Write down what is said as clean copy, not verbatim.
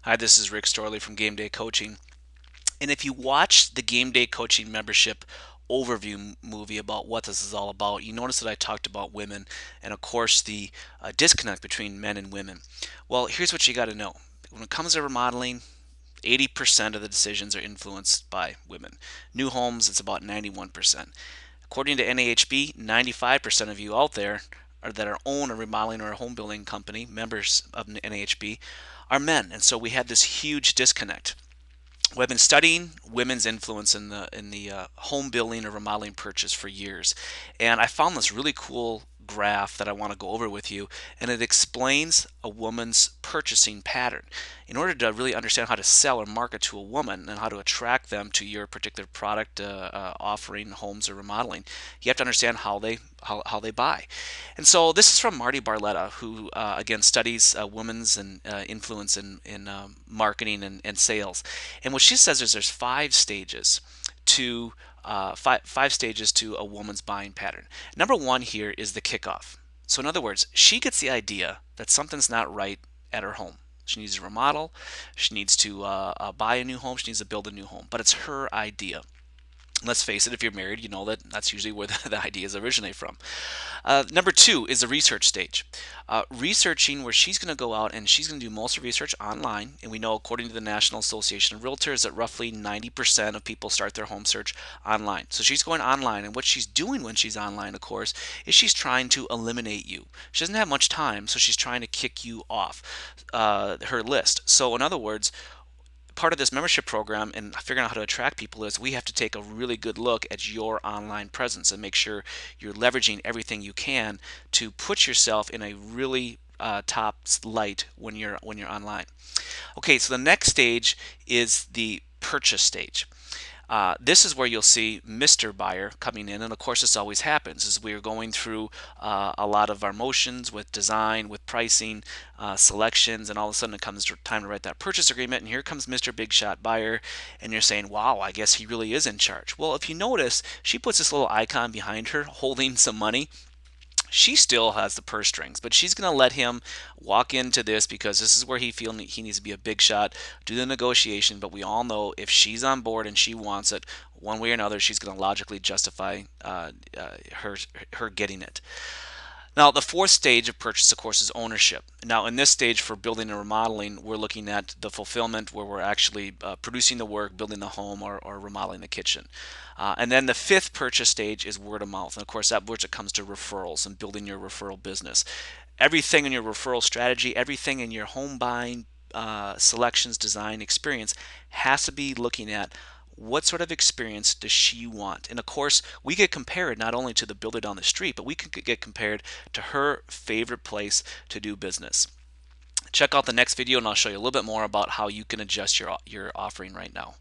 Hi, this is Rick Storley from Game Day Coaching. And if you watch the Game Day Coaching membership overview movie about what this is all about, you notice that I talked about women and, of course, the disconnect between men and women. Well, here's what you got to know. When it comes to remodeling, 80% of the decisions are influenced by women. New homes, it's about 91%. According to NAHB, 95% of you out there that are own a remodeling or a home building company, members of NAHB, are men. And so we have this huge disconnect. Well, I've been studying women's influence in the home building or remodeling purchase for years, and I found this really cool graph that I want to go over with you, and it explains a woman's purchasing pattern. In order to really understand how to sell or market to a woman and how to attract them to your particular product offering, homes or remodeling, you have to understand how they buy. And so this is from Marty Barletta, who again studies women's and influence in marketing and sales. And what she says is there's to five stages to a woman's buying pattern. Number one here is the kickoff. So in other words, she gets the idea that something's not right at her home. She needs to remodel. She needs to buy a new home. She needs to build a new home. But it's her idea. Let's face it, if you're married, you know that that's usually where the ideas originate from. Number two is the research stage. Researching, where she's going to go out and she's going to do most of the research online. And we know, according to the National Association of Realtors, that roughly 90% of people start their home search online. So she's going online, and what she's doing when she's online, of course, is she's trying to eliminate you. She doesn't have much time, so she's trying to kick you off her list. So, in other words, part of this membership program and figuring out how to attract people is we have to take a really good look at your online presence and make sure you're leveraging everything you can to put yourself in a really top light when you're online. Okay, so the next stage is the purchase stage. This is where you'll see Mr. Buyer coming in, and of course this always happens as we are going through a lot of our motions with design, with pricing, selections, and all of a sudden it comes time to write that purchase agreement, and here comes Mr. Big Shot Buyer, and you're saying, wow, I guess he really is in charge. Well, if you notice, she puts this little icon behind her holding some money. She still has the purse strings, but she's going to let him walk into this because this is where he needs to be a big shot, do the negotiation. But we all know if she's on board and she wants it, one way or another, she's going to logically justify her getting it. Now, the fourth stage of purchase, of course, is ownership. Now, in this stage for building and remodeling, we're looking at the fulfillment where we're actually producing the work, building the home, or remodeling the kitchen. And then the fifth purchase stage is word of mouth. And of course, that which it comes to referrals and building your referral business. Everything in your referral strategy, everything in your home buying selections, design, experience has to be looking at what sort of experience does she want? And of course, we get compared not only to the builder down the street, but we can get compared to her favorite place to do business. Check out the next video and I'll show you a little bit more about how you can adjust your offering right now.